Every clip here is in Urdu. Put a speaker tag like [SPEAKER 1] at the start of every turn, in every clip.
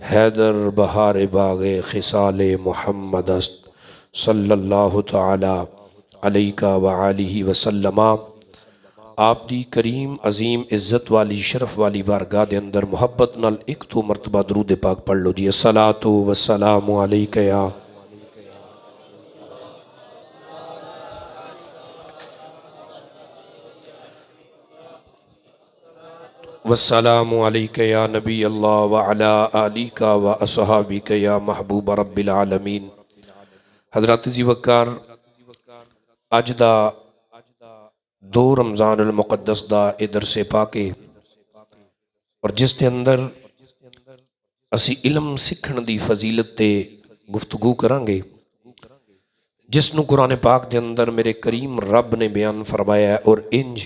[SPEAKER 1] حیدر بہار باغ خصال محمد است صلی اللہ تعالی علیہ وآلہ وسلم۔ آپ دی کریم عظیم عزت والی شرف والی بارگاہ دے اندر محبت نال ایک تو مرتبہ درود پاک پڑھ لو جی۔ الصلاۃ والسلام علیک یا والسلام علیک یا نبی اللہ وعلا آلیک و اصحابک یا محبوب رب العالمین۔ حضرات زی وقار اج دا دو رمضان المقدس دا درس پاکے اور جس دے اندر اسی علم سکھن دی فضیلت تے گفتگو کرانگے، جس نو قرآن پاک دے اندر میرے کریم رب نے بیان فرمایا ہے، اور انج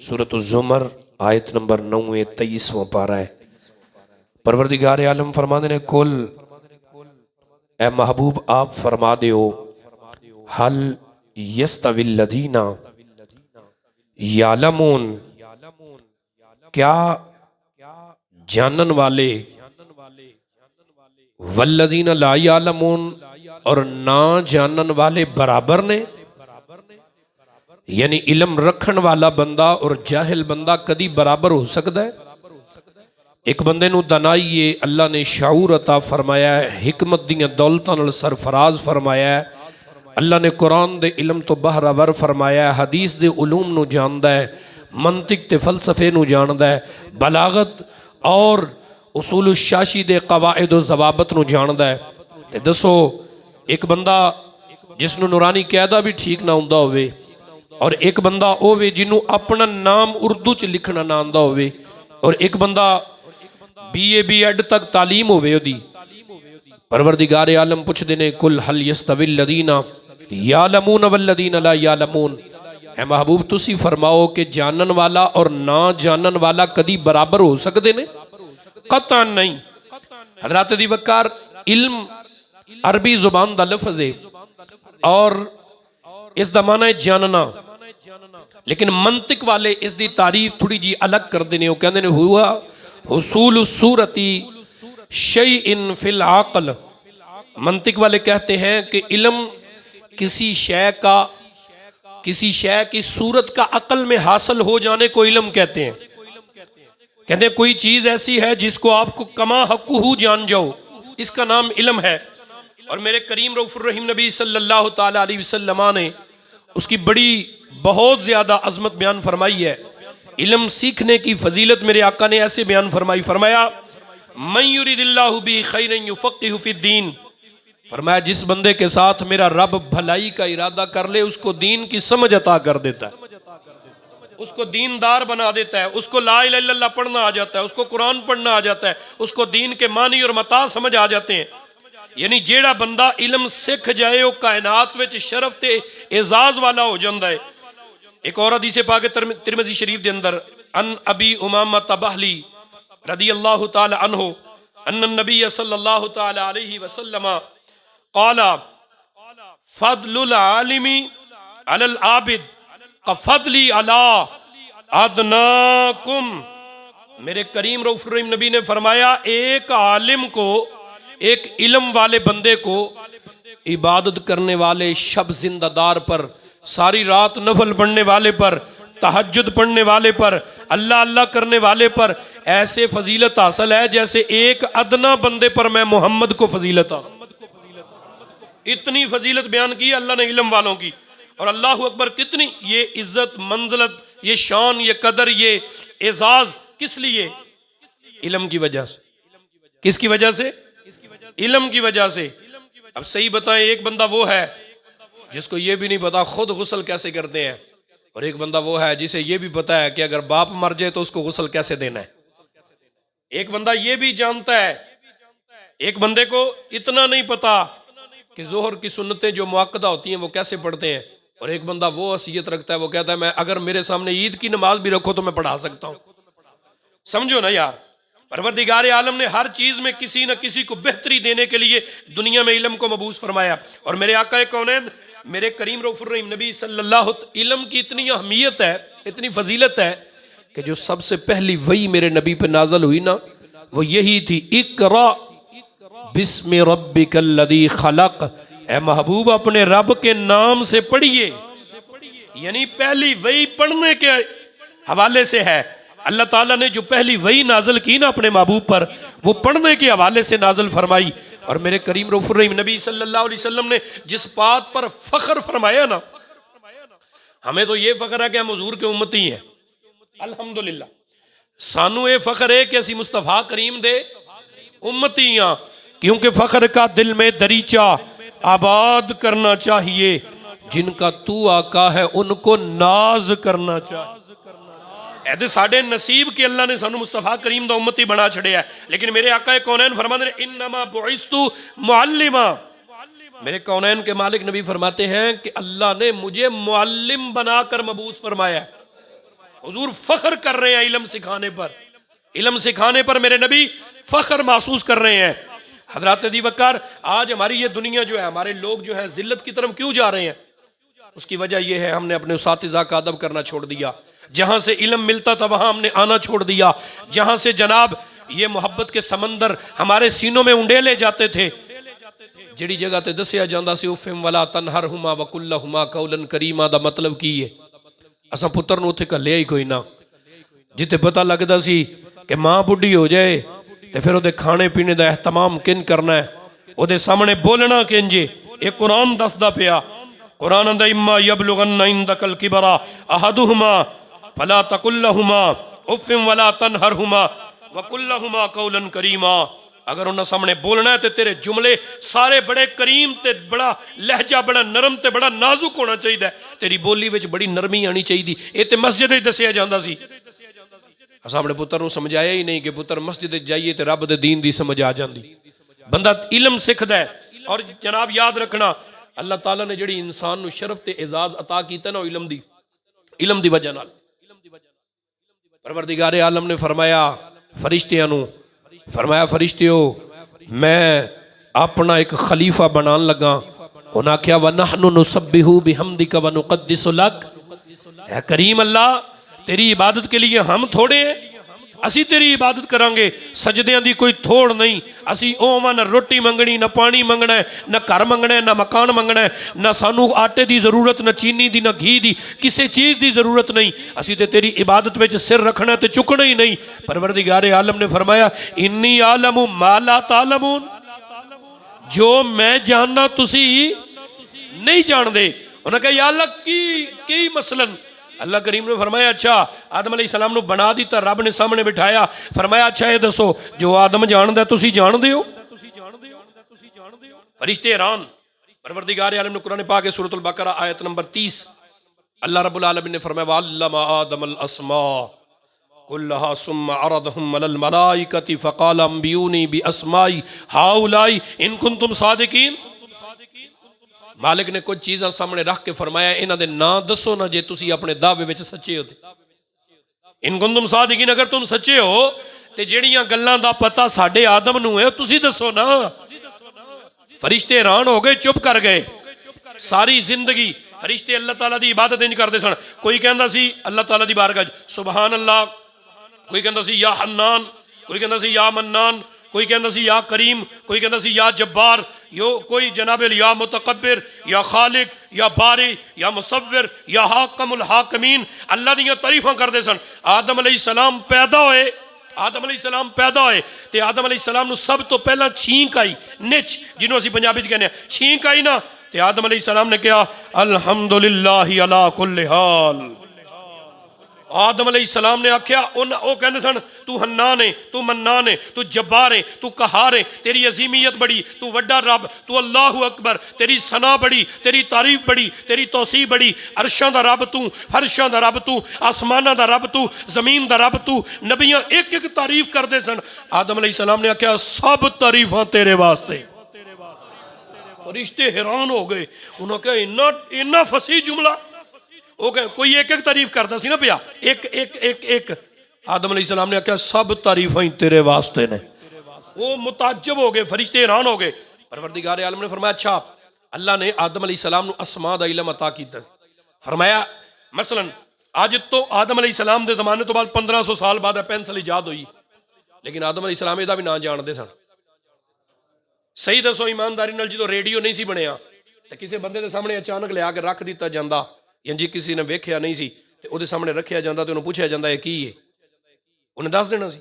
[SPEAKER 1] سورۃ الزمر آیت نمبر 9 23واں پارہ ہے۔ پروردگار عالم فرمانے نے کل اے محبوب آپ فرما دیو حل یستوی الذین یعلمون، کیا جانن والے والذین لا یعلمون اور نہ جانن والے برابر نے؟ یعنی علم رکھن والا بندہ اور جاہل بندہ کدی برابر ہو سکتا ہے؟ ایک بندے نو دانائیے اللہ نے شعور عطا فرمایا ہے، حکمت دیاں دولتاں نال سرفراز فرمایا ہے، اللہ نے قرآن دے علم تو بہرور فرمایا ہے، حدیث دے علوم نو جاندہ ہے، منطق تے فلسفے نو جاندہ ہے، بلاغت اور اصول الشاشی دے قواعد و ضوابط نو جاندہ ہے۔ تے دسو ایک بندہ جس نو نورانی قیدہ بھی ٹھیک نہ ہوندہ ہوئے، اور ایک بندہ ہوئے جنہوں اپنا نام اردو چ لکھنا نہ آندہ ہوئے، اور ایک بندہ بی ایڈ تک تعلیم ہوئے دی، پروردگار عالم پوچھ دینے کل حل یستوی الذین یعلمون والذین لا یعلمون، اے محبوب تسی فرماؤ کہ جانن والا اور نہ جانن والا کدی برابر ہو سکتے نے؟ قطعا نہیں۔ حضرات دی وقار علم عربی زبان دا لفظ ہے اور اس دا معنی ہے جاننا، لیکن منطق والے اس دی تعریف تھوڑی جی الگ کر دینے، وہ کہنے نے ہوا حصول الصورتی شیئن فی العقل۔ منطق والے کہتے ہیں کہ علم کسی شے کی صورت کا عقل میں حاصل ہو جانے کو علم کہتے ہیں۔ کہتے ہیں کوئی چیز ایسی ہے جس کو آپ کو کما حقہ جان جاؤ، اس کا نام علم ہے۔ اور میرے کریم رؤوف الرحیم نبی صلی اللہ تعالیٰ علیہ وسلم نے اس کی بڑی بہت زیادہ عظمت بیان فرمائی ہے۔ علم سیکھنے کی فضیلت میرے آقا نے ایسے بیان فرمایا من یرید اللہ بہ خیرا یفقہہ فی الدین، فرمایا جس بندے کے ساتھ میرا رب بھلائی کا ارادہ کر لے اس کو دین کی سمجھ عطا کر دیتا ہے، اس کو دیندار بنا دیتا ہے، اس کو لا الہ الا اللہ پڑھنا آ جاتا ہے، اس کو قرآن پڑھنا آ جاتا ہے، اس کو دین کے معنی اور متا سمجھ آ جاتے ہیں۔ یعنی جیڑا بندہ علم سکھ جائے وہ کائنات وچ شرف تے اعزاز والا ہو جاندہ ہے۔ ایک اور حدیث پاک ترمذی شریف دے اندر ان ابی امامہ بہلی رضی اللہ تعالی عنہ ان النبی صلی اللہ تعالی علیہ وسلم قال فضل العالم علی العابد کفضلی علی ادناکم۔ میرے کریم رؤوف الرحیم نبی نے فرمایا ایک عالم کو، ایک علم والے بندے کو عبادت کرنے والے شب زندہ دار پر، ساری رات نفل پڑھنے والے پر، تہجد پڑھنے والے پر، اللہ اللہ کرنے والے پر ایسے فضیلت حاصل ہے جیسے ایک ادنا بندے پر میں محمد کو فضیلت حاصل۔ اتنی فضیلت بیان کی اللہ نے علم والوں کی، اور اللہ اکبر کتنی یہ عزت منزلت، یہ شان، یہ قدر، یہ اعزاز کس لیے؟ علم کی وجہ سے۔ کس کی وجہ سے؟ علم کی وجہ سے۔ اب صحیح بتائیں، ایک بندہ وہ ہے جس کو یہ بھی نہیں پتا خود غسل کیسے کرتے ہیں، اور ایک بندہ وہ ہے جسے یہ بھی پتا ہے کہ اگر باپ مر جائے تو اس کو غسل کیسے دینا ہے۔ ایک بندہ یہ بھی جانتا ہے، ایک بندے کو اتنا نہیں پتا کہ ظہر کی سنتیں جو مؤکدہ ہوتی ہیں وہ کیسے پڑھتے ہیں، اور ایک بندہ وہ حیثیت رکھتا ہے، وہ کہتا ہے میں اگر میرے سامنے عید کی نماز بھی رکھو تو میں پڑھا سکتا ہوں۔ سمجھو نا یار، پروردگار عالم نے ہر چیز میں کسی نہ کسی کو بہتری دینے کے لیے دنیا میں علم کو مبعوث فرمایا۔ اور میرے آقا کونین میرے کریم رؤوف الرحیم نبی صلی اللہ علم کی اتنی اہمیت ہے، اتنی فضیلت ہے کہ جو سب سے پہلی وحی میرے نبی پہ نازل ہوئی نا وہ یہی تھی، اقرا بسم ربک الذی خلق، اے محبوب اپنے رب کے نام سے پڑھیے. یعنی پہلی وحی پڑھنے کے حوالے سے ہے. اللہ تعالیٰ نے جو پہلی وحی نازل کی نا اپنے محبوب پر، وہ پڑھنے کے حوالے سے نازل فرمائی. اور میرے کریم رؤوف الرحیم نبی صلی اللہ علیہ وسلم نے جس بات پر فخر فرمایا نا، ہمیں تو یہ فخر ہے کہ ہم حضور کے امتی ہیں الحمدللہ. سانو یہ فخر ہے کہ اسی مصطفیٰ کریم دے امتی ہیں، کیونکہ فخر کا دل میں دریچہ آباد کرنا چاہیے. جن کا تو آقا ہے ان کو ناز کرنا چاہیے. ایدے ساڑھے نصیب کہ اللہ نے سانو مصطفیٰ کریم دا امتی بنا چھڑے ہے. لیکن میرے آقا کونین فرماتے ہیں انما بعثتو معلما، میرے کونین کے مالک نبی فرماتے ہیں کہ اللہ نے مجھے معلم بنا کر مبعوث فرمایا ہے. حضور فخر کر رہے ہیں علم سکھانے پر، علم سکھانے پر میرے نبی فخر محسوس کر رہے ہیں. حضرات دی وقار، آج ہماری یہ دنیا جو ہے، ہمارے لوگ جو ہیں ذلت کی طرف کیوں جا رہے ہیں؟ اس کی وجہ یہ ہے ہم نے اپنے اساتذہ کا ادب کرنا چھوڑ دیا. جہاں سے علم ملتا تھا وہاں ہم نے آنا چھوڑ دیا. جہاں سے جناب یہ محبت کے سمندر ہمارے سینوں میں انڈیلے جاتے تھے، جڑی جگہ تے دسیا جاندہ سی اُفِّم وَلَا تَنْهَرْهُمَا وَقُلْ لَهُمَا قَوْلًا كَرِيمًا دا مطلب کی ہے. اساں پتر نو اتھے کلیا ہی کوئی نہ. جتے پتہ لگدا سی کہ ماں بڈھی ہو جائے تے پھر وہ دے کھانے پینے دا اہتمام کن کرنا ہے، وہ دے سامنے بولنا کن جے. ایک قرآن دس دا پیا، قرآن اندہ اما یبلغن عندک الکبر احدہما فلا تقل لہما اف ولا تنہرہما وقل لہما قولا کریما. اگر انہاں سامنے بولنا ہے تے تیرے جملے سارے بڑے کریم تے بڑا لہجہ بڑا نرم تے بڑا نازک ہونا چاہیے، تیری بولی وچ بڑی نرمی آنی چاہیے. اے تے مسجد ہی دسیا جاندہ سی. سامنے پتر نو سمجھایا ہی نہیں کہ پتر مسجد جائیے تے رب دے دین دی سمجھ آ جاندی. بندہ علم سکھدا ہے. اور جناب یاد رکھنا، اللہ تعالیٰ نے جڑی انسان نو شرف تے اعزاز عطا کیتا نا علم دی وجہ نال. پروردگار عالم نے فرمایا فرشتیاں نو، فرمایا فرشتیو میں اپنا ایک خلیفہ بنان لگا. انہاں کیا وَنَحْنُ نُسَبِّحُ بِحَمْدِكَ وَنُقَدِّسُ لَكَ، اے کریم اللہ تیری عبادت کے لیے ہم تھوڑے ہیں، اسی تیری عبادت کرانگے. سجدیاں دی کوئی تھوڑ نہیں. اسی اوما نہ روٹی منگنی، نہ پانی منگنا ہے، نہ گھر منگنا ہے، نہ مکان منگنا ہے، نہ سانو آٹے دی ضرورت، نہ چینی دی، نہ گھی دی، کسی چیز دی ضرورت نہیں. اسی تے تیری عبادت وچ سر رکھنا تے چکنا ہی نہیں. پروردگار عالم نے فرمایا انی عالم ما لا تعلمون، جو میں جاننا تسی نہیں جان دے. انہوں نے کہا یا اللہ کی مثلاً؟ اللہ کریم نے فرمایا اچھا آدم علیہ السلام نے بنا دیتا، رب نے سامنے بٹھایا، فرمایا اچھا یہ دسو جو آدم جان دے تسی جان دے ہو؟ فرشتے حیران. پروردگار عالم نے قرآن پاک سورۃ البقرہ آیت نمبر 30 اللہ رب العالمین نے فرمایا وَعَلَّمَ آدَمَ الْأَسْمَاءَ كُلَّهَا ثُمَّ عَرَضَهُمْ عَلَى الْمَلَائِكَةِ فَقَالَ أَنْبِئُونِي بِأَسْمَاءِ هَؤُلَاءِ إِن كُنتُمْ صَادِقِينَ. مالک نے کچھ چیزاں سامنے رکھ کے فرمایا انہاں دے نا دسو نا جے تسی اپنے دعوے وچ سچے ہو. ان کنتم صادقین، اگر تم سچے ہو تے جڑیاں گلاں دا پتہ ساڈے آدم نو ہے تسی دسو نا. فرشتے حیران ہو گئے، چپ کر گئے. ساری زندگی فرشتے اللہ تعالیٰ دی عبادت نہیں کرتے سن. کوئی کہندا سی اللہ تعالیٰ دی بارگاہ سبحان اللہ، کوئی کہندا سی یا حنان، کوئی کہندا سی یا منان، کوئی کہندا سی یا کریم، کوئی کہندا سی یا جبار، کوئی جناب یا متکبر، یا خالق، یا باری، یا مصور، یا حاکم الحاکمین. اللہ دیاں تعریفاں کردے سن. آدم علیہ السلام پیدا ہوئے تے آدم علیہ السلام نو سب تو پہلا چھینک آئی، نچ جنہوں اسی پنجابی چ کہنے ہیں چھینک آئی نا، تے آدم علیہ السلام نے کہا الحمدللہ علی کل حال. آدم علیہ السلام نے آکھیا او کہندے سن تو حنان ہے، تو منان ہے، تو جبار ہے، تو قہار ہے، تیری عظیمیت بڑی، تو وڈا رب، تو اللہ اکبر، تیری ثنا بڑی، تیری تعریف بڑی، تیری توصیح بڑی. عرشاں دا رب تو، فرشاں دا رب تو، آسماناں دا رب تو، زمین دا رب تو. نبیاں ایک ایک تعریف کردے سن. آدم علیہ السلام نے آکھیا سب تعریفاں تیرے واسطے. فرشتے حیران ہو گئے. انہوں نے کہا اتنا فصیح جملہ. کوئی ایک ایک تعریف کرتا سی نا پیا، ایک. آدم علیہ السلام نے کہا سب تعریفیں تیرے واسطے نے. وہ متعجب ہو گئے، فرشتے حیران ہو گئے. پروردگار عالم نے فرمایا اچھا اللہ نے آدم علیہ السلام نو اسماء دا علم عطا کیتا. فرمایا مثلا آج تو آدم علیہ السلام دے زمانے تو بعد 1500 سال بعد پینسل ایجاد ہوئی، لیکن آدم علیہ السلام دا بھی نام جان دے سن. ਸਹੀ ਦੱਸੋ ਇਮਾਨਦਾਰੀ ਨਾਲ, ਜਦੋਂ ਰੇਡੀਓ ਨਹੀਂ ਸੀ ਬਣਿਆ ਤੇ ਕਿਸੇ ਬੰਦੇ ਦੇ ਸਾਹਮਣੇ ਅਚਾਨਕ ਲਿਆ ਕੇ ਰੱਖ ਦਿੱਤਾ ਜਾਂਦਾ, ਜਾਂ ਜੀ ਕਿਸੇ ਨੇ ਵੇਖਿਆ ਨਹੀਂ ਸੀ ਤੇ ਉਹਦੇ ਸਾਹਮਣੇ ਰੱਖਿਆ ਜਾਂਦਾ ਤੇ ਉਹਨੂੰ ਪੁੱਛਿਆ ਜਾਂਦਾ ਇਹ ਕੀ ਹੈ, ਉਹਨੇ ਦੱਸ ਦੇਣਾ ਸੀ।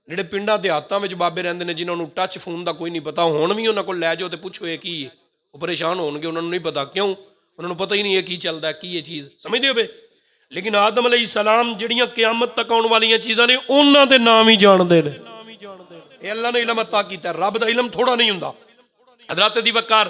[SPEAKER 1] ਜਿਹੜੇ ਪਿੰਡਾਂ ਦਿਹਾਤਾਂ ਵਿੱਚ ਬਾਬੇ ਰਹਿੰਦੇ ਨੇ, ਜਿਨ੍ਹਾਂ ਨੂੰ ਟੱਚ ਫੋਨ ਦਾ ਕੋਈ ਨਹੀਂ ਪਤਾ, ਹੁਣ ਵੀ ਉਹਨਾਂ ਕੋਲ ਲੈ ਜਾਓ ਤੇ ਪੁੱਛੋ ਇਹ ਕੀ ਹੈ, ਉਹ ਪਰੇਸ਼ਾਨ ਹੋਣਗੇ, ਉਹਨਾਂ ਨੂੰ ਨਹੀਂ ਪਤਾ। ਕਿਉਂ? ਉਹਨਾਂ ਨੂੰ ਪਤਾ ਹੀ ਨਹੀਂ ਇਹ ਕੀ ਚੱਲਦਾ, ਕੀ ਇਹ ਚੀਜ਼, ਸਮਝਦੇ ਹੋਵੇ। ਲੇਕਿਨ ਆਦਮ ਅਲੈਹਿਸਲਾਮ ਜਿਹੜੀਆਂ ਕਿਆਮਤ ਤੱਕ ਆਉਣ ਵਾਲੀਆਂ ਚੀਜ਼ਾਂ ਨੇ ਉਹਨਾਂ ਦੇ ਨਾਮ ਹੀ ਜਾਣਦੇ ਨੇ। ਇਹ ਅੱਲਾ ਨੇ ਇਲਮ ਅਤਾ ਕੀਤਾ, ਰੱਬ ਦਾ ਇਲਮ ਥੋੜਾ ਨਹੀਂ ਹੁੰਦਾ। ਹਜ਼ਰਤ ਦੀ ਵਕਾਰ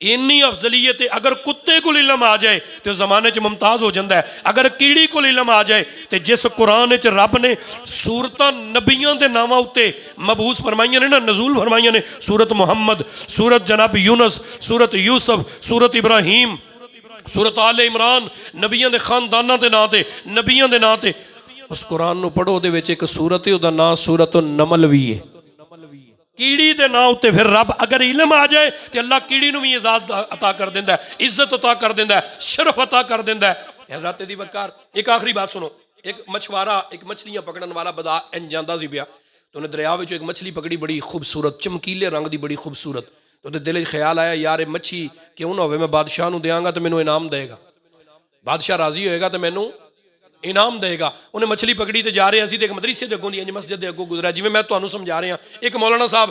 [SPEAKER 1] ਇੰਨੀ ਅਫਜ਼ਲੀਅਤ ਹੈ। ਅਗਰ ਕੁੱਤੇ ਕੋਲ ਇਲਮ ਆ ਜਾਏ ਤੇ ਜ਼ਮਾਨੇ 'ਚ ਮੁਮਤਾਜ਼ ਹੋ ਜਾਂਦਾ ਹੈ। ਅਗਰ ਕੀੜੀ ਕੋਲ ਇਲਮ ਆ ਜਾਏ ਤੇ ਜਿਸ ਕੁਰਾਨ 'ਚ ਰੱਬ ਨੇ ਸੂਰਤਾਂ ਨਬੀਆਂ ਦੇ ਨਾਵਾਂ ਉੱਤੇ ਮਬੂਸ ਫਰਮਾਈਆਂ ਨੇ ਨਾ, ਨਜ਼ੂਲ ਫਰਮਾਈਆਂ ਨੇ, ਸੂਰਤ ਮੁਹੰਮਦ, ਸੂਰਤ ਜਨਾਬ ਯੂਨਸ, ਸੂਰਤ ਯੂਸਫ, ਸੂਰਤ ਇਬਰਾਹੀਮ, ਸੂਰਤ ਆਲੇ ਇਮਰਾਨ, ਨਬੀਆਂ ਦੇ ਖਾਨਦਾਨਾਂ ਦੇ ਨਾਂ ਤੇ, ਨਬੀਆਂ ਦੇ ਨਾਂ ਤੇ, ਉਸ ਕੁਰਾਨ ਨੂੰ ਪੜ੍ਹੋ, ਉਹਦੇ ਵਿੱਚ ਇੱਕ ਸੂਰਤ ਹੈ, ਉਹਦਾ ਨਾਂ ਸੂਰਤ ਨਮਲ ਵੀ ਹੈ। ਕੀੜੀ ਦੇ ਨਾਂ ਉੱਤੇ ਫਿਰ ਰੱਬ ਅਗਰ ਇਲਮ ਆ ਜਾਏ ਤੇ ਅੱਲਾਹ ਕੀੜੀ ਨੂੰ ਵੀ ਇਜਾਜ਼ਤ ਅਤਾ ਕਰ ਦਿੰਦਾ ਹੈ, ਇੱਜ਼ਤ ਅਤਾ ਕਰ ਦਿੰਦਾ ਹੈ, ਸ਼ਰਫ ਅਤਾ ਕਰ ਦਿੰਦਾ ਹੈ। ਹਜ਼ਰਤ ਦੀ ਵਕਾਰ ਇੱਕ ਆਖਰੀ ਬਾਤ ਸੁਣੋ। ਇੱਕ ਮਛਵਾਰਾ ਇੱਕ ਮਛਲੀਆਂ ਪਕੜਨ ਵਾਲਾ ਬਦਾ ਇੰਜ ਜਾਂਦਾ ਸੀ ਪਿਆ ਤੇ ਉਹਨੇ ਦਰਿਆ ਵਿੱਚੋਂ ਇੱਕ ਮਛਲੀ ਪਕੜੀ, ਬੜੀ ਖੂਬਸੂਰਤ, ਚਮਕੀਲੇ ਰੰਗ ਦੀ, ਬੜੀ ਖੂਬਸੂਰਤ। ਤੇ ਉਹਦੇ ਦਿਲ 'ਚ ਖਿਆਲ ਆਇਆ, ਯਾਰ ਇਹ ਮੱਛੀ ਕਿਉਂ ਨਾ ਹੋਵੇ ਮੈਂ ਬਾਦਸ਼ਾਹ ਨੂੰ ਦਿਆਂਗਾ ਤੇ ਮੈਨੂੰ ਇਨਾਮ ਦੇਗਾ, ਬਾਦਸ਼ਾਹ ਰਾਜ਼ੀ ਹੋਏਗਾ ਤੇ ਮੈਨੂੰ ਇਨਾਮ ਦੇਗਾ। ਉਹਨੇ ਮਛਲੀ ਪਕੜੀ ਤੇ ਜਾ ਰਿਹਾ ਸੀ ਤੇ ਇੱਕ ਮਦਰਸੇ ਦੇ ਅੱਗੋਂ ਦੀ ਇੰਜ ਮਸਜਿਦ ਦੇ ਅੱਗੋਂ ਗੁਜ਼ਰਿਆ, ਜਿਵੇਂ ਮੈਂ ਤੁਹਾਨੂੰ ਸਮਝਾ ਰਿਹਾ। ਇੱਕ ਮੌਲਾਨਾ ਸਾਹਿਬ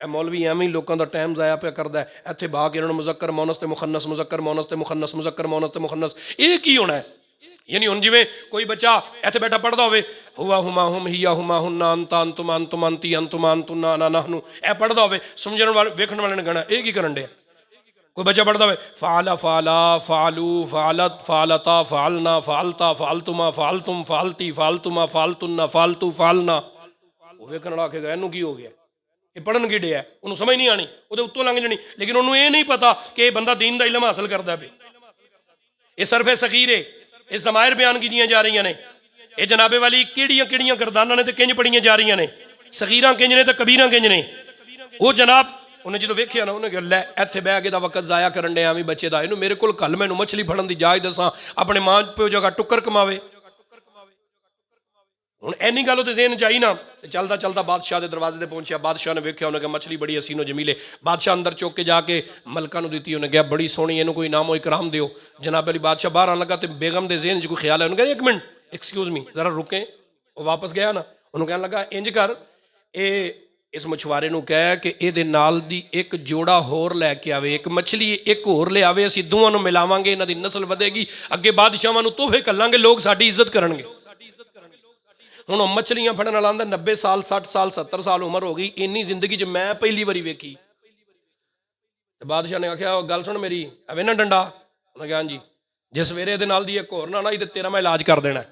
[SPEAKER 1] ਇਹ ਮੌਲਵੀ ਐਵੇਂ ਹੀ ਲੋਕਾਂ ਦਾ ਟਾਈਮ ਜ਼ਾਇਆ ਪਿਆ ਕਰਦਾ ਹੈ। ਇੱਥੇ ਬਾ ਕੇ ਇਹਨਾਂ ਨੂੰ ਮੁਜ਼ੱਕਰ ਮੌਨਸ ਤੇ ਮੁਖੰਨਸ, ਮੁਜ਼ੱਕਰ ਮੌਨਸ ਤੇ ਮੁਖੰਨਸ, ਮੁਜ਼ੱਕਰ ਮੌਨਸ ਤੇ ਮੁਖੰਨਸ, ਇਹ ਕੀ ਹੋਣਾ ਹੈ? ਯਾਨੀ ਹੁਣ ਜਿਵੇਂ ਕੋਈ ਬੱਚਾ ਇੱਥੇ ਬੈਠਾ ਪੜ੍ਹਦਾ ਹੋਵੇ, ਹੁਆ ਹੁਮਾ ਹੁਮ ਹੀਆ ਹੁਮਾ ਹੁਨਾ ਅੰਤਾ ਅੰਤੁਮ ਅੰਤੁਮ ਅੰਤੀ ਅੰਤੁਮ ਅੰਤੁਨਾ ਨਾ ਨਹਨੂ, ਇਹ ਪੜ੍ਹਦਾ ਹੋਵੇ, ਸਮਝਣ ਵਾਲੇ ਵੇਖਣ ਵਾਲੇ ਨੇ ਕਹਿਣਾ ਇਹ ਕੀ ਕਰਨ ਡਿਆ। ਕੋਈ ਬੱਚਾ ਪੜ੍ਹਦਾ ਹੋਵੇ ਫਾਲਾ ਫਾਲਾ ਫਾਲੂ ਫਾਲਤ ਫਾਲਤਾ ਫਾਲਨਾ ਫਾਲਤਾ ਫਾਲਤੁਮਾ ਫਾਲਤੁਮ ਫਾਲਤੀ ਫਾਲਤੁਮਾ ਫਾਲਤੁਨਾ ਫਾਲਤੂ ਫਾਲਨਾ, ਉਹ ਵੇਖਣ ਵਾਲਾ ਆਖੇਗਾ ਇਹਨੂੰ ਕੀ ਹੋ ਗਿਆ, ਇਹ ਪੜ੍ਹਨ ਕੀ ਡਿਆ, ਉਹਨੂੰ ਸਮਝ ਨਹੀਂ ਆਣੀ, ਉਹਦੇ ਉੱਤੋਂ ਲੰਘ ਜਾਣੀ। ਲੇਕਿਨ ਉਹਨੂੰ ਇਹ ਨਹੀਂ ਪਤਾ ਕਿ ਇਹ ਬੰਦਾ ਦੀਨ ਦਾ ਇਲਮ ਹਾਸਲ ਕਰਦਾ ਪਏ। ਇਹ ਸਰਫੇ ਸਗੀਰੇ, ਇਹ ਜ਼ਮਾਇਰ ਬਿਆਨ ਕੀਤੀਆਂ ਜਾ ਰਹੀਆਂ ਨੇ, ਇਹ ਜਨਾਬੇ ਵਾਲੀ ਕਿਹੜੀਆਂ ਕਿਹੜੀਆਂ ਗਰਦਾਨਾਂ ਨੇ ਤੇ ਕਿੰਜ ਪੜੀਆਂ ਜਾ ਰਹੀਆਂ ਨੇ, ਸਗੀਰਾਂ ਕਿੰਜ ਨੇ ਤੇ ਕਬੀਰਾਂ ਕਿੰਜ ਨੇ। ਉਹ ਜਨਾਬ ਉਹਨੇ ਜਦੋਂ ਵੇਖਿਆ ਨਾ, ਉਹਨੇ ਕਿਹਾ ਲੈ ਇੱਥੇ ਬਹਿ ਕੇ ਦਾ ਵਕਤ ਜ਼ਾਇਆ ਕਰਨ ਡਿਆ ਐਵੇਂ ਬੱਚੇ ਦਾ, ਇਹਨੂੰ ਮੇਰੇ ਕੋਲ ਕੱਲ ਮੈਨੂੰ ਮੱਛਲੀ ਫੜਨ ਦੀ ਜਾਚ ਦੱਸਾਂ, ਆਪਣੇ ਮਾਂ ਪਿਓ ਜਗ੍ਹਾ ਟੁੱਕਰ ਕਮਾਵੇ। ਹੁਣ ਇੰਨੀ ਗੱਲ ਉਹਦੇ ਜ਼ਹਿਨ 'ਚ ਆਈ ਨਾ, ਤੇ ਚੱਲਦਾ ਚੱਲਦਾ ਬਾਦਸ਼ਾਹ ਦੇ ਦਰਵਾਜ਼ੇ ਤੇ ਪਹੁੰਚਿਆ। ਬਾਦਸ਼ਾਹ ਨੇ ਵੇਖਿਆ, ਉਹਨੇ ਕਿਹਾ ਮਛਲੀ ਬੜੀ ਹਸੀਨੋ ਜਮੀਲੇ। ਬਾਦਸ਼ਾਹ ਅੰਦਰ ਚੁੱਕ ਕੇ ਜਾ ਕੇ ਮਲਕਾ ਨੂੰ ਦਿੱਤੀ, ਉਹਨੇ ਕਿਹਾ ਬੜੀ ਸੋਹਣੀ, ਇਹਨੂੰ ਕੋਈ ਇਨਾਮ ਇਕਰਾਮ ਦਿਓ। ਜਨਾਬ ਅਲੀ ਬਾਦਸ਼ਾਹ ਬਾਹਰ ਆਉਣ ਲੱਗਾ ਤੇ ਬੇਗਮ ਦੇ ਜ਼ਹਿਨ 'ਚ ਕੋਈ ਖਿਆਲ ਹੈ, ਉਹਨੇ ਕਿਹਾ ਇੱਕ ਮਿੰਟ ਐਕਸਕਿਊਜ਼ ਮੀ ਜ਼ਰਾ ਰੁਕੇ। ਉਹ ਵਾਪਸ ਗਿਆ ਨਾ, ਉਹਨੂੰ ਕਹਿਣ ਲੱਗਾ ਇੰਜ ਕਰ, ਇਹ ਇਸ ਮਛੁਆਰੇ ਨੂੰ ਕਹਿ ਕਿ ਇਹਦੇ ਨਾਲ ਦੀ ਇੱਕ ਜੋੜਾ ਹੋਰ ਲੈ ਕੇ ਆਵੇ, ਇੱਕ ਮਛਲੀ ਇੱਕ ਹੋਰ ਲਿਆਵੇ, ਅਸੀਂ ਦੋਵਾਂ ਨੂੰ ਮਿਲਾਵਾਂਗੇ, ਇਹਨਾਂ ਦੀ ਨਸਲ ਵਧੇਗੀ, ਅੱਗੇ ਬਾਦਸ਼ਾਹਾਂ ਨੂੰ ਤੋਹਫੇ ਘੱਲਾਂਗੇ, ਲੋਕ ਸਾਡੀ ਇੱਜ਼ਤ ਕਰਨਗੇ। ਹੁਣ ਉਹ ਮਛਲੀਆਂ ਫੜਨ ਵਾਲਾ ਆਂਦਾ 90 ਸਾਲ 60 ਸਾਲ 70 ਸਾਲ ਉਮਰ ਹੋ ਗਈ, ਇੰਨੀ ਜ਼ਿੰਦਗੀ 'ਚ ਮੈਂ ਪਹਿਲੀ ਵਾਰੀ ਵੇਖੀ। ਤੇ ਬਾਦਸ਼ਾਹ ਨੇ ਆਖਿਆ ਗੱਲ ਸੁਣ ਮੇਰੀ, ਐਵੇਂ ਨਾ ਡੰਡਾ। ਉਹਨੇ ਕਿਹਾ ਹਾਂਜੀ, ਜੇ ਸਵੇਰੇ ਇਹਦੇ ਨਾਲ ਦੀ ਇੱਕ ਹੋਰ ਨਾ ਆਈ ਤੇ ਤੇਰਾ ਮੈਂ ਇਲਾਜ ਕਰ ਦੇਣਾ।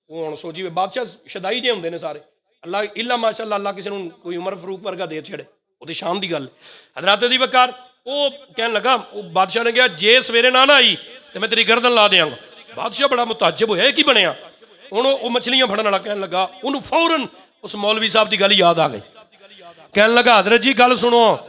[SPEAKER 1] ਉਹ ਹੁਣ ਸੋਚੀ ਬਾਦਸ਼ਾਹ ਸ਼ਦਾਈ ਜੇ ਹੁੰਦੇ ਨੇ ਸਾਰੇ, ਅੱਲਾ ਇੱਲਾ ਮਾਸ਼ਾਅੱਲਾ, ਅੱਲਾ ਕਿਸੇ ਨੂੰ ਕੋਈ ਉਮਰ ਫਰੂਕ ਵਰਗਾ ਦੇ ਛੜੇ, ਉਹਦੀ ਸ਼ਾਨ ਦੀ ਗੱਲ। ਹਜ਼ਰਤ ਦੀ ਵਕਾਰ ਉਹ ਕਹਿਣ ਲੱਗਾ, ਉਹ ਬਾਦਸ਼ਾਹ ਨੇ ਕਿਹਾ ਜੇ ਸਵੇਰੇ ਨਾ ਆਈ ਤੇ ਮੈਂ ਤੇਰੀ ਗਰਦਨ ਲਾ ਦਿਆਂਗਾ। ਬਾਦਸ਼ਾਹ ਬੜਾ ਮੁਤਾਜਬ ਹੋਇਆ, ਇਹ ਕੀ ਬਣਿਆ। ਹੁਣ ਉਹ ਮਛਲੀਆਂ ਫੜਨ ਵਾਲਾ ਕਹਿਣ ਲੱਗਾ, ਉਹਨੂੰ ਫੌਰਨ ਉਸ ਮੌਲਵੀ ਸਾਹਿਬ ਦੀ ਗੱਲ ਯਾਦ ਆ ਗਈ। ਕਹਿਣ ਲੱਗਾ ਹਜ਼ਰਤ ਜੀ ਗੱਲ ਸੁਣੋ,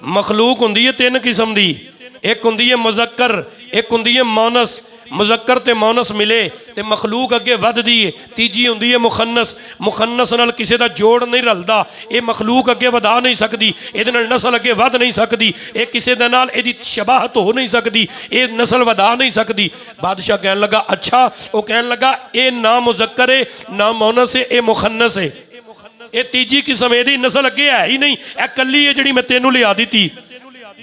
[SPEAKER 1] ਮਖਲੂਕ ਹੁੰਦੀ ਹੈ 3 ਕਿਸਮ ਦੀ, ਇੱਕ ਹੁੰਦੀ ਹੈ ਮੁਜ਼ੱਕਰ, ਇੱਕ ਹੁੰਦੀ ਹੈ ਮੌਨਸ। ਮੁਜ਼ੱਕਰ ਤੇ ਮੌਨਸ ਮਿਲੇ ਤੇ ਮਖਲੂਕ ਅੱਗੇ ਵੱਧਦੀ ਹੈ। ਤੀਜੀ ਹੁੰਦੀ ਹੈ ਮੁਖੰਨਸ, ਮੁਖੰਨਸ ਨਾਲ ਕਿਸੇ ਦਾ ਜੋੜ ਨਹੀਂ ਰਲਦਾ, ਇਹ ਮਖਲੂਕ ਅੱਗੇ ਵਧਾ ਨਹੀਂ ਸਕਦੀ, ਇਹਦੇ ਨਾਲ ਨਸਲ ਅੱਗੇ ਵੱਧ ਨਹੀਂ ਸਕਦੀ, ਇਹ ਕਿਸੇ ਦੇ ਨਾਲ ਇਹਦੀ ਸ਼ਬਾਹਤ ਹੋ ਨਹੀਂ ਸਕਦੀ, ਇਹ ਨਸਲ ਵਧਾ ਨਹੀਂ ਸਕਦੀ। ਬਾਦਸ਼ਾਹ ਕਹਿਣ ਲੱਗਾ ਅੱਛਾ। ਉਹ ਕਹਿਣ ਲੱਗਾ ਇਹ ਨਾ ਮੁਜ਼ੱਕਰ ਹੈ ਨਾ ਮੌਨਸ ਹੈ, ਇਹ ਮੁਖੰਨਸ ਹੈ, ਇਹ ਤੀਜੀ ਕਿਸਮ, ਇਹਦੀ ਨਸਲ ਅੱਗੇ ਹੈ ਹੀ ਨਹੀਂ, ਇਹ ਕੱਲੀ ਹੈ ਜਿਹੜੀ ਮੈਂ ਤੈਨੂੰ ਲਿਆ ਦਿੱਤੀ।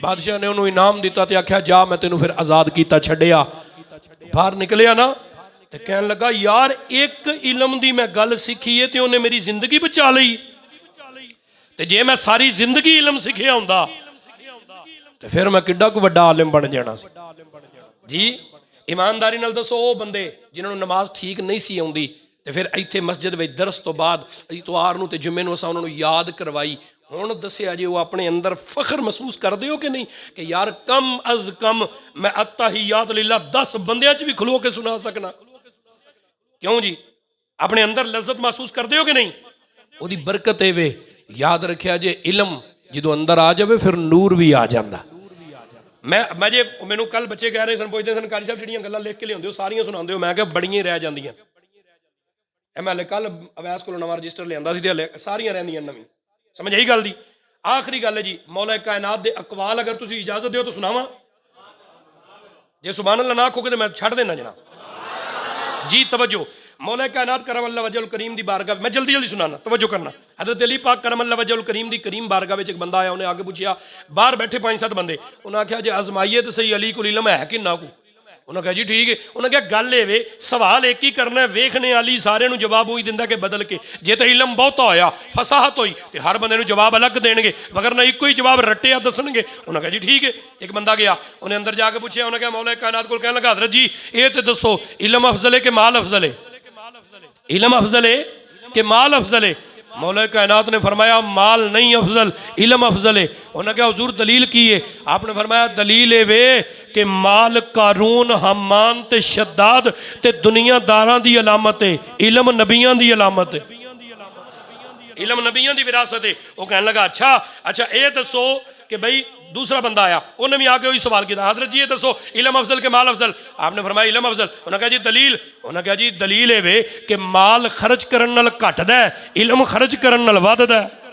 [SPEAKER 1] ਬਾਦਸ਼ਾਹ ਨੇ ਉਹਨੂੰ ਇਨਾਮ ਦਿੱਤਾ ਤੇ ਆਖਿਆ ਜਾ ਮੈਂ ਤੈਨੂੰ ਫਿਰ ਆਜ਼ਾਦ ਕੀਤਾ, ਛੱਡਿਆ। ਬਾਹਰ ਨਿਕਲਿਆ ਨਾ ਤੇ ਕਹਿਣ ਲੱਗਾ ਯਾਰ ਇੱਕ ਇਲਮ ਦੀ ਮੈਂ ਗੱਲ ਸਿੱਖੀ ਹੈ ਤੇ ਉਹਨੇ ਮੇਰੀ ਜ਼ਿੰਦਗੀ ਬਚਾ ਲਈ, ਤੇ ਜੇ ਮੈਂ ਸਾਰੀ ਜ਼ਿੰਦਗੀ ਇਲਮ ਸਿੱਖਿਆ ਹੁੰਦਾ ਤੇ ਫਿਰ ਮੈਂ ਕਿੱਡਾ ਕੁ ਵੱਡਾ ਆਲਿਮ ਬਣ ਜਾਣਾ ਸੀ। ਜੀ ਇਮਾਨਦਾਰੀ ਨਾਲ ਦੱਸੋ, ਉਹ ਬੰਦੇ ਜਿਨ੍ਹਾਂ ਨੂੰ ਨਮਾਜ਼ ਠੀਕ ਨਹੀਂ ਸੀ ਆਉਂਦੀ ਤੇ ਫਿਰ ਇੱਥੇ ਮਸਜਿਦ ਵਿੱਚ ਦਰਸ ਤੋਂ ਬਾਅਦ ਇਤਵਾਰ ਨੂੰ ਤੇ ਜੁਮੇ ਨੂੰ ਅਸਾਂ ਉਹਨਾਂ ਨੂੰ ਯਾਦ ਕਰਵਾਈ, ਹੁਣ ਦੱਸਿਆ ਜੇ ਉਹ ਆਪਣੇ ਅੰਦਰ ਫਖਰ ਮਹਿਸੂਸ ਕਰਦੇ ਹੋ ਕਿ ਨਹੀਂ ਕਿ ਯਾਰ ਕਮ ਅਜ਼ ਕਮ ਮੈਂ ਅਤਹਿਯਾਤ ਲਿਲਾ 10 ਬੰਦਿਆਂ 'ਚ ਵੀ ਖਲੋ ਕੇ ਸੁਣਾ ਸਕਣਾ। ਕਿਉਂ ਜੀ, ਆਪਣੇ ਅੰਦਰ ਲਜ਼ਤ ਮਹਿਸੂਸ ਕਰਦੇ ਹੋ ਕਿ ਨਹੀਂ। ਉਹਦੀ ਬਰਕਤ ਹੈ ਵੇ। ਯਾਦ ਰੱਖਿਆ ਜੇ ਇਲਮ ਜਦੋਂ ਅੰਦਰ ਆ ਜਾਵੇ ਫਿਰ ਨੂਰ ਵੀ ਆ ਜਾਂਦਾ। ਮੈਂ ਜੇ ਮੈਨੂੰ ਕੱਲ ਬੱਚੇ ਕਹਿ ਰਹੇ ਸਨ, ਪੁੱਛਦੇ ਸਨ ਕਾਲੀ ਸਾਹਿਬ ਜਿਹੜੀਆਂ ਗੱਲਾਂ ਲਿਖ ਕੇ ਲਿਆਉਂਦੇ ਹੋ ਸਾਰੀਆਂ ਸੁਣਾਉਂਦੇ ਹੋ, ਮੈਂ ਕਿਹਾ ਬੜੀਆਂ ਹੀ ਰਹਿ ਜਾਂਦੀਆਂ। ਇਹ ਮੈਂ ਹਲੇ ਕੱਲ ਅਵੈਸ ਕੋਲੋਂ ਨਵਾਂ ਰਜਿਸਟਰ ਲਿਆਂਦਾ ਸੀ ਤੇ ਹਲੇ ਸਾਰੀਆਂ ਰਹਿੰਦੀਆਂ ਨਵੀਂ। ਸਮਝ ਆਈ ਗੱਲ ਦੀ। ਆਖਰੀ ਗੱਲ ਹੈ ਜੀ, ਮੌਲਾ ਕਾਇਨਾਤ ਦੇ ਅਕਵਾਲ ਅਗਰ ਤੁਸੀਂ ਇਜਾਜ਼ਤ ਦਿਓ ਤਾਂ ਸੁਣਾਵਾਂ। ਜੇ ਸੁਭਾਨ ਅੱਲਾਹ ਨਾ ਆਖੋਗੇ ਤਾਂ ਮੈਂ ਛੱਡ ਦੇਣਾ ਜਨਾਬ ਜੀ। ਤਵੱਜੋ, مولا کائنات کرم اللہ وجہ الکریم دی بارگاہ میں جلدی جلدی سنانا توجہ کرنا حضرت علی پاک کرم اللہ وجہ الکریم دی کریم بارگاہ وچ ایک بندہ آیا انہیں آگے پوچھیا باہر بیٹھے 5-7 بندے انہاں کہا جی آزمائیے تو صحیح علی کو علم ہے کہ نہ کو انہوں نے کہا جی ٹھیک ہے انہوں نے کہا گل ہے سوال ایک ہی کرنا ہے ویکھنے والی سارے نو جواب ہوئی دیندا کہ بدل کے جے تے علم بہتا ہویا فصاحت ہوئی تے ہر بندے نو جواب الگ دین گے وگرنہ ایک کوئی جواب رٹیا دسن گے انہوں نے کہا جی ٹھیک ہے ایک بندہ گیا انہیں اندر جا کے پوچھا انہوں نے کہا مولا کائنات کو کہنے لگا حضرت جی اے تے دسو علم افضل ہے کہ مال افضل ہے علم افضل ہے کہ مال افضل ہے مولا کائنات نے فرمایا مال نہیں افضل علم افضل ہے انہوں نے کہا حضور دلیل کی ہے آپ نے فرمایا دلیل ہے وے کہ مال قارون حمان تے شداد تے دنیا داراں دی علامت ہے علم نبیاں دی علامت ہے علم نبیاں دی وراثت ہے وہ کہنے لگا اچھا اے دسو کہ بھئی دوسرا بندہ آیا انہوں نے بھی آگے وہی سوال کیا حضرت جی یہ دسو علم افضل کے مال افضل آپ نے فرمایا علم افضل انہوں نے کہا جی دلیل انہوں نے کہا جی دلیل ہے وے کہ مال خرچ کرن نال گھٹدا ہے علم خرچ کرن نال وددا ہے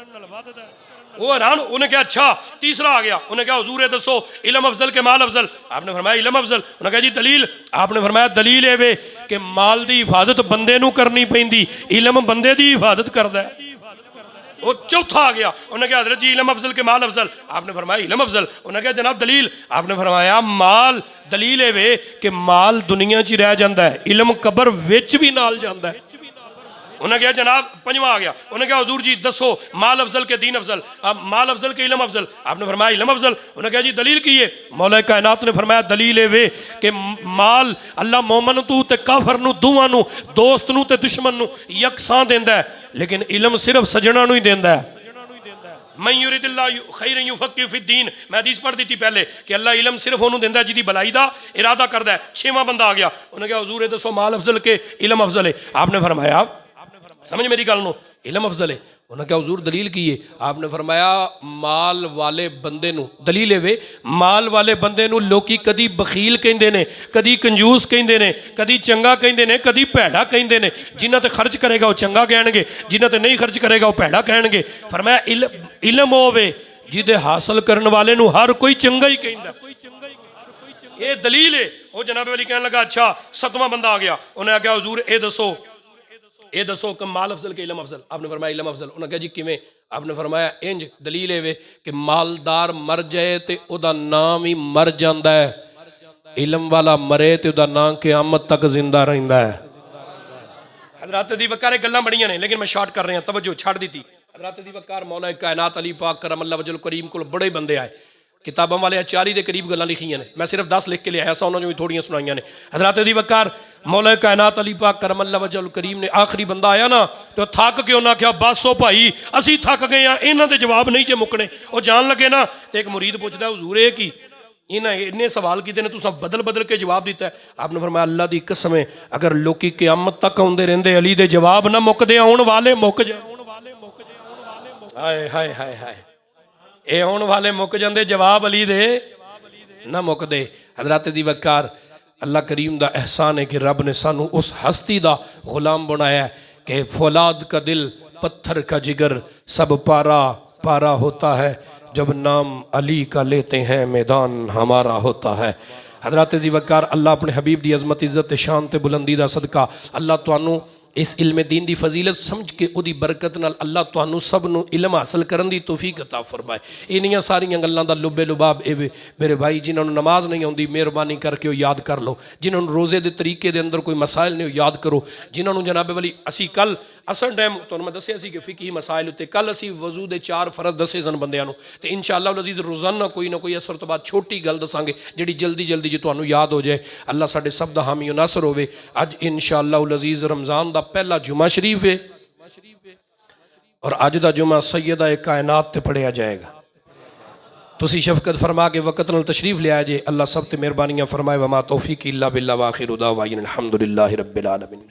[SPEAKER 1] وہ حیران انہوں نے کہا اچھا تیسرا آ گیا انہوں نے کہا حضور دسو علم افضل کے مال افضل آپ نے فرمایا علم افضل انہوں نے کہا جی دلیل آپ نے فرمایا دلیل ہے وے کہ مال دی حفاظت بندے نو کرنی پیندی علم بندے دی حفاظت کردا ہے وہ چوتھا آ گیا انہوں نے کہا حضرت جی علم افضل کے مال افضل آپ نے فرمایا علم افضل انہوں نے کہا جناب دلیل آپ نے فرمایا مال دلیل ہے وے کہ مال دنیا چی رہ جاندہ ہے علم قبر وچ بھی نال جاندہ ہے انہوں نے کہا جناب پنجواں آ گیا انہوں نے کہا حضور جی دسو مال افضل کے دین افضل مال افضل کے علم افضل آپ نے فرمایا علم افضل انہوں نے کہا جی دلیل کی ہے مولا کائنات نے فرمایا دلیل ہے وے کہ مال اللہ مومن تو تے کافر نو دوواں نو دوست نو تے دشمن نو یکساں دیندا ہے لیکن علم صرف سجنا نو ہی دیندا ہے من یرید اللہ خیر یفقہ فی الدین میں حدیث پڑھ دی تھی پہلے کہ اللہ علم صرف انہوں دیندا ہے جدی بلائی دا ارادہ کردا ہے 6واں بندہ آ گیا انہوں نے کہا حضور دسو مال افضل کے علم افضل ہے آپ نے فرمایا سمجھ میری گل نو علم افضل ہے انہوں نے کہا حضور دلیل کی ہے آپ نے فرمایا مال والے بندے نو دلیل ہے وے مال والے بندے نو لوکی کدی بخیل کہندے نے کدی کنجوس کہندے نے کدی چنگا کہندے نے کدی پیڑا کہندے نے جنہ تے خرچ کرے گا وہ چنگا کہن گے جنہ تے نہیں خرچ کرے گا وہ پیڑا کہن گے فرمایا علم ہووے جدے حاصل کرن والے نو ہر کوئی چنگا ہی کہندا یہ دلیل ہے وہ جناب علی کہنے لگا اچھا 7واں بندہ آ گیا انہیں کہا حضور اے دسو کہ مال افضل کے علم افضل آپ نے فرمایا علم افضل انہوں نے کہا جی کیویں آپ نے فرمایا انج دلیل ہے کہ مالدار مر جائے تے او دا نام ہی مر جاندا ہے علم والا مرے تے او دا نام قیامت تک زندہ رہندا ہے حضرات دی وقار گلاں بڑیاں نے لیکن میں شارٹ کر رہے ہیں توجہ چھاڑ دی تھی حضرات دی وقار مولا کائنات علی پاک کرم اللہ وجہ الکریم کو بڑے بندے آئے کتابوں والے 40 دے قریب گلاں لکھیاں نے میں صرف 10 لکھ کے لے آیا سا انہوں نے بھی تھوڑیاں سنائیاں نے حضرات دی وقار مولا کائنات علی پاک کرم اللہ وجہ الکریم نے آخری بندہ آیا نا تو تھک کے انہاں کہا باسو بھائی اسی تھک گئے ہیں انہاں دے جواب نہیں جے مکنے وہ جان لگے نا تو ایک مرید پوچھتا ہے حضور ہے کی انہیں سوال کیتے نے تو سب بدل کے جواب دیتا ہے آپ نے فرمایا اللہ دی قسم ہے اگر لوکی قیامت تک ہوندے رہندے علی دے جواب نہ مک دے آن والے مک جائے ہائے ہائے ہائے ہائے اے آن والے مک جاندے جواب علی دے نہ مک دے حضرات دی وقار اللہ کریم دا احسان ہے کہ رب نے سانو اس ہستی دا غلام بنایا ہے کہ فولاد کا دل پتھر کا جگر سب پارا پارا ہوتا ہے جب نام علی کا لیتے ہیں میدان ہمارا ہوتا ہے حضرات دی وقار اللہ اپنے حبیب دی عظمت عزت شان تے بلندی دا صدقہ اللہ توانو اس علم دین دی فضیلت سمجھ کے او دی برکت نال اللہ توانو سب نو علم حاصل کرن دی توفیق عطا فرمائے انہیاں ساریاں گلاں دا لب لباب اے میرے بھائی جنہوں نے نماز نہیں ہوندی مہربانی کر کے یاد کر لو جنہوں نے روزے دے طریقے دے اندر کوئی مسائل نہیں یاد کرو جنہوں نے جناب ولی اسی کل اصل ٹائم تو میں دسیا سی کہ فقہی مسائل ہوتے کل اسی وضو دے 4 فرض دسے سن بندیاں نو تے انشاءاللہ العزیز روزانہ کوئی نہ کوئی اثر تو بعد چھوٹی گل دساں گے جڑی جلدی جی تانوں یاد ہو جائے اللہ ساڈے سب دا حامی و ناصر ہوے اج انشاءاللہ العزیز رمضان دا پہلا جمعہ شریف ہے اور اج دا جمعہ سیدہ کائنات تے پڑھیا جائے گا تسی شفقت فرما کے وقت نال تشریف لے آئے جے اللہ سب تے مہربانیاں فرمائے وما توفیق الا باللہ واخر دعوانا الحمدللہ رب العالمین